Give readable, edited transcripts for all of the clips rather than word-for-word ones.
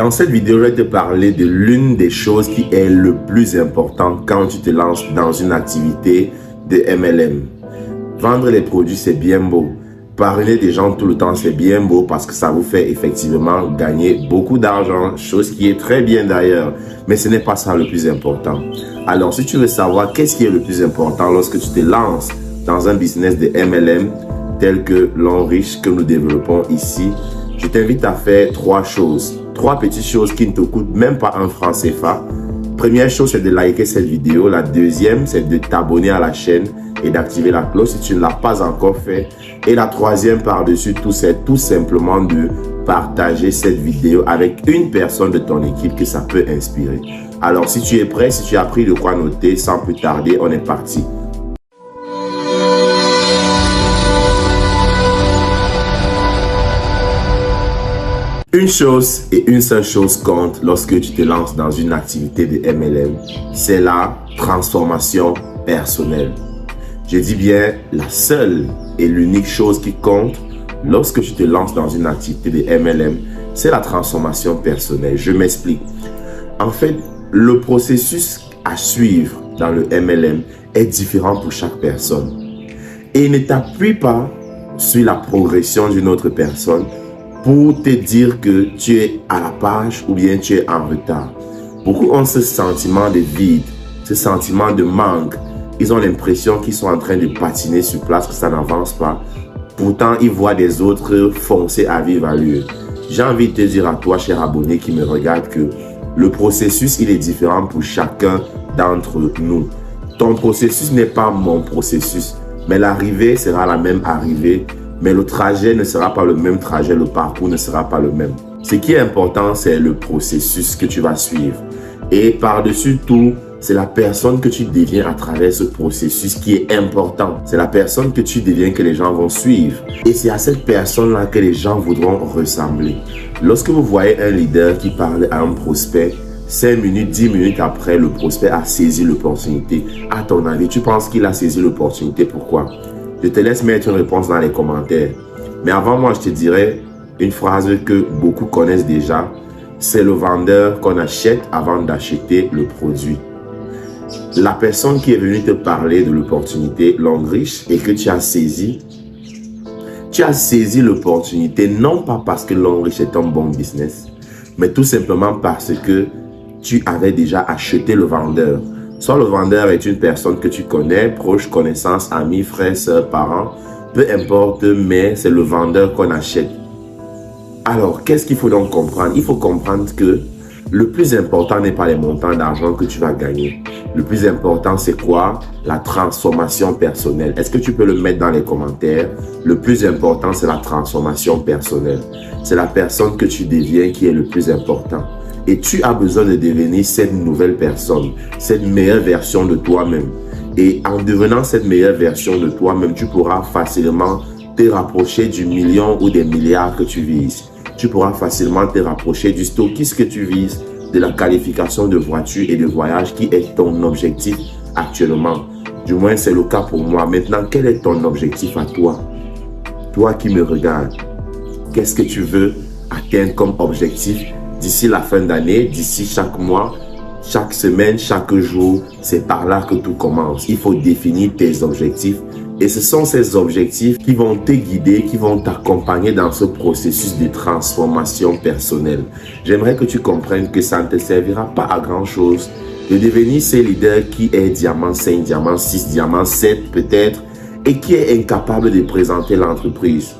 Dans cette vidéo, je vais te parler de l'une des choses qui est le plus importante quand tu te lances dans une activité de MLM. Vendre les produits, c'est bien beau. Parler des gens tout le temps, c'est bien beau parce que ça vous fait effectivement gagner beaucoup d'argent, chose qui est très bien d'ailleurs. Mais ce n'est pas ça le plus important. Alors, si tu veux savoir qu'est-ce qui est le plus important lorsque tu te lances dans un business de MLM tel que l'Enriche que nous développons ici, je t'invite à faire trois choses. Trois petites choses qui ne te coûtent même pas un franc CFA. Première chose, c'est de liker cette vidéo. La deuxième, c'est de t'abonner à la chaîne et d'activer la cloche si tu ne l'as pas encore fait. Et la troisième, par-dessus tout, c'est tout simplement de partager cette vidéo avec une personne de ton équipe que ça peut inspirer. Alors, si tu es prêt, si tu as pris de quoi noter, sans plus tarder, on est parti. Une chose et une seule chose compte lorsque tu te lances dans une activité de MLM, c'est la transformation personnelle. Je dis bien la seule et l'unique chose qui compte lorsque tu te lances dans une activité de MLM, c'est la transformation personnelle. Je m'explique. En fait, le processus à suivre dans le MLM est différent pour chaque personne. Et ne t'appuie pas sur la progression d'une autre personne pour te dire que tu es à la page ou bien tu es en retard. Beaucoup ont ce sentiment de vide, ce sentiment de manque. Ils ont l'impression qu'ils sont en train de patiner sur place, que ça n'avance pas. Pourtant, ils voient des autres foncer à vive allure. J'ai envie de te dire à toi, cher abonné qui me regarde, que le processus, il est différent pour chacun d'entre nous. Ton processus n'est pas mon processus, mais l'arrivée sera la même arrivée. Mais le trajet ne sera pas le même trajet, le parcours ne sera pas le même. Ce qui est important, c'est le processus que tu vas suivre. Et par-dessus tout, c'est la personne que tu deviens à travers ce processus qui est important. C'est la personne que tu deviens que les gens vont suivre. Et c'est à cette personne-là que les gens voudront ressembler. Lorsque vous voyez un leader qui parle à un prospect, 5 minutes, 10 minutes après, le prospect a saisi l'opportunité. À ton avis, tu penses qu'il a saisi l'opportunité? Pourquoi? Je te laisse mettre une réponse dans les commentaires. Mais avant moi, je te dirais une phrase que beaucoup connaissent déjà. C'est le vendeur qu'on achète avant d'acheter le produit. La personne qui est venue te parler de l'opportunité l'Enriche et que tu as saisi l'opportunité non pas parce que l'Enriche est un bon business, mais tout simplement parce que tu avais déjà acheté le vendeur. Soit le vendeur est une personne que tu connais, proche, connaissance, ami, frère, soeur, parent, peu importe, mais c'est le vendeur qu'on achète. Alors, qu'est-ce qu'il faut donc comprendre? Il faut comprendre que le plus important n'est pas les montants d'argent que tu vas gagner. Le plus important, c'est quoi? La transformation personnelle. Est-ce que tu peux le mettre dans les commentaires? Le plus important, c'est la transformation personnelle. C'est la personne que tu deviens qui est le plus important. Et tu as besoin de devenir cette nouvelle personne, cette meilleure version de toi-même. Et en devenant cette meilleure version de toi-même, tu pourras facilement te rapprocher du million ou des milliards que tu vises. Tu pourras facilement te rapprocher du stockiste que tu vises, de la qualification de voiture et de voyage qui est ton objectif actuellement. Du moins, c'est le cas pour moi. Maintenant, quel est ton objectif à toi? Toi qui me regardes, qu'est-ce que tu veux atteindre comme objectif d'ici la fin d'année, d'ici chaque mois, chaque semaine, chaque jour? C'est par là que tout commence. Il faut définir tes objectifs. Et ce sont ces objectifs qui vont te guider, qui vont t'accompagner dans ce processus de transformation personnelle. J'aimerais que tu comprennes que ça ne te servira pas à grand chose de devenir ce leader qui est diamant 5, diamant 6, diamant 7 peut-être, et qui est incapable de présenter l'entreprise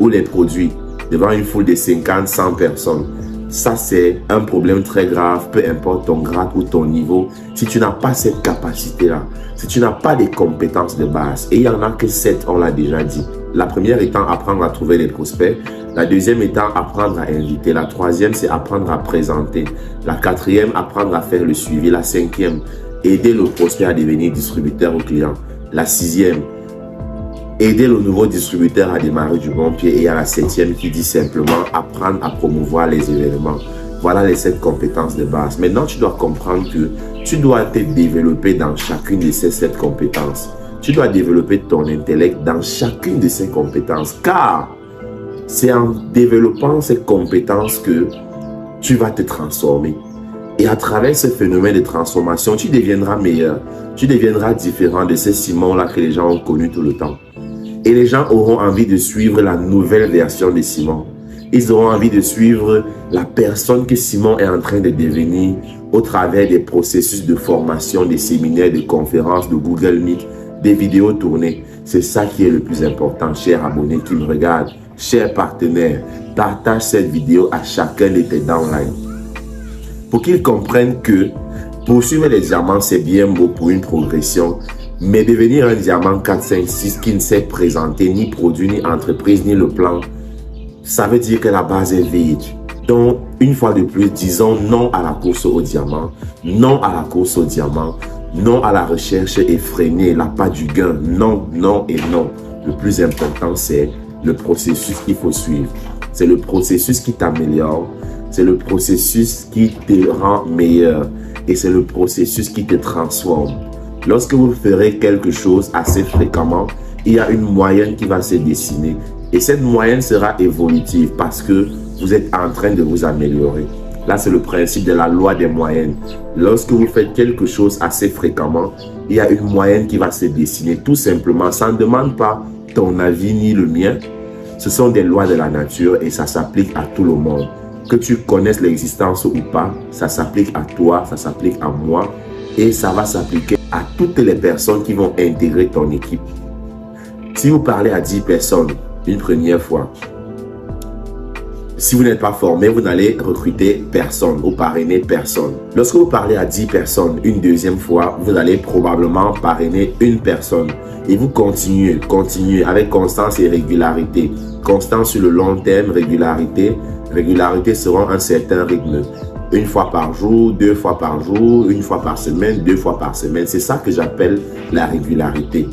ou les produits devant une foule de 50, 100 personnes. Ça, c'est un problème très grave, peu importe ton grade ou ton niveau. Si tu n'as pas cette capacité-là, si tu n'as pas des compétences de base, et il n'y en a que 7, on l'a déjà dit. La première étant apprendre à trouver les prospects. La deuxième étant apprendre à inviter. La troisième, c'est apprendre à présenter. La quatrième, apprendre à faire le suivi. La cinquième, aider le prospect à devenir distributeur ou client. La sixième, aider le nouveau distributeur à démarrer du bon pied. Et à la septième qui dit simplement apprendre à promouvoir les événements. Voilà les 7 compétences de base. Maintenant, tu dois comprendre que tu dois te développer dans chacune de ces 7 compétences. Tu dois développer ton intellect dans chacune de ces compétences. Car c'est en développant ces compétences que tu vas te transformer. Et à travers ce phénomène de transformation, tu deviendras meilleur. Tu deviendras différent de ces Simon-là que les gens ont connus tout le temps. Et les gens auront envie de suivre la nouvelle version de Simon. Ils auront envie de suivre la personne que Simon est en train de devenir au travers des processus de formation, des séminaires, des conférences, de Google Meet, des vidéos tournées. C'est ça qui est le plus important, cher abonné qui me regarde, cher partenaire. Partage cette vidéo à chacun de tes downlines pour qu'ils comprennent que poursuivre les diamants, c'est bien beau pour une progression, mais devenir un diamant 4, 5, 6 qui ne sait présenter ni produit, ni entreprise, ni le plan, ça veut dire que la base est vide. Donc, une fois de plus, disons non à la course au diamant, non à la course au diamant, non à la recherche effrénée, la pas du gain, non, non et non. Le plus important, c'est le processus qu'il faut suivre. C'est le processus qui t'améliore, c'est le processus qui te rend meilleur et c'est le processus qui te transforme. Lorsque vous ferez quelque chose assez fréquemment, il y a une moyenne qui va se dessiner et cette moyenne sera évolutive parce que vous êtes en train de vous améliorer. Là, c'est le principe de la loi des moyennes. Lorsque vous faites quelque chose assez fréquemment, il y a une moyenne qui va se dessiner. Tout simplement, ça ne demande pas ton avis ni le mien. Ce sont des lois de la nature et ça s'applique à tout le monde. Que tu connaisses l'existence ou pas, ça s'applique à toi, ça s'applique à moi et ça va s'appliquer à toutes les personnes qui vont intégrer ton équipe. Si vous parlez à 10 personnes une première fois, si vous n'êtes pas formé, vous n'allez recruter personne ou parrainer personne. Lorsque vous parlez à 10 personnes une deuxième fois, vous allez probablement parrainer une personne. Et vous continuez avec constance et régularité. Constance sur le long terme, régularité selon un certain rythme. Une fois par jour, 2 fois par jour, une fois par semaine, 2 fois par semaine. C'est ça que j'appelle la régularité.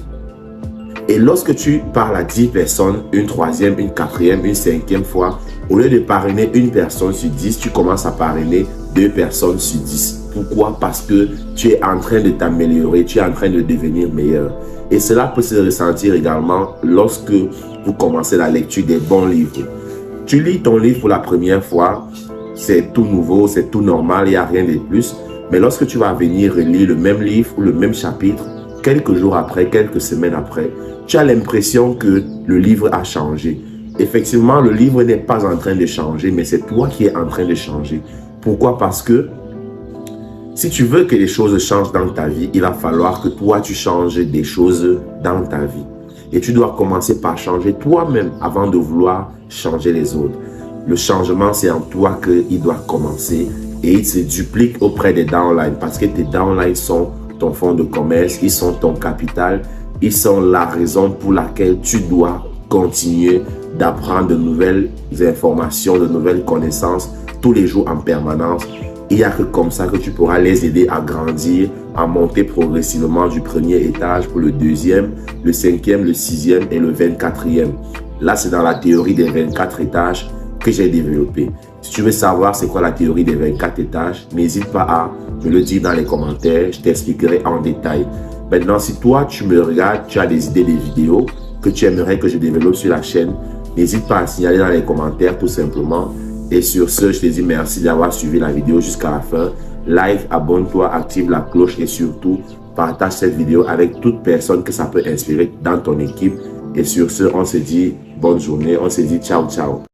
Et lorsque tu parles à 10 personnes, une troisième, une quatrième, une cinquième fois, au lieu de parrainer une personne sur 10, tu commences à parrainer 2 personnes sur 10. Pourquoi? Parce que tu es en train de t'améliorer, tu es en train de devenir meilleur. Et cela peut se ressentir également lorsque vous commencez la lecture des bons livres. Tu lis ton livre pour la première fois, c'est tout nouveau, c'est tout normal, il n'y a rien de plus. Mais lorsque tu vas venir relire le même livre ou le même chapitre, quelques jours après, quelques semaines après, tu as l'impression que le livre a changé. Effectivement, le livre n'est pas en train de changer, mais c'est toi qui es en train de changer. Pourquoi? Parce que si tu veux que les choses changent dans ta vie, il va falloir que toi, tu changes des choses dans ta vie. Et tu dois commencer par changer toi-même avant de vouloir changer les autres. Le changement, c'est en toi qu'il doit commencer et il se duplique auprès des downlines parce que tes downlines sont ton fonds de commerce, ils sont ton capital, ils sont la raison pour laquelle tu dois continuer d'apprendre de nouvelles informations, de nouvelles connaissances tous les jours en permanence. Il n'y a que comme ça que tu pourras les aider à grandir, à monter progressivement du premier étage pour le deuxième, le cinquième, le sixième et le 24e. Là, c'est dans la théorie des 24 étages que j'ai développé. Si tu veux savoir c'est quoi la théorie des 24 étages, n'hésite pas à me le dire dans les commentaires, je t'expliquerai en détail. Maintenant, si toi, tu me regardes, tu as des idées de vidéos que tu aimerais que je développe sur la chaîne, n'hésite pas à signaler dans les commentaires tout simplement. Et sur ce, je te dis merci d'avoir suivi la vidéo jusqu'à la fin. Like, abonne-toi, active la cloche et surtout, partage cette vidéo avec toute personne que ça peut inspirer dans ton équipe. Et sur ce, on se dit bonne journée, on se dit ciao, ciao.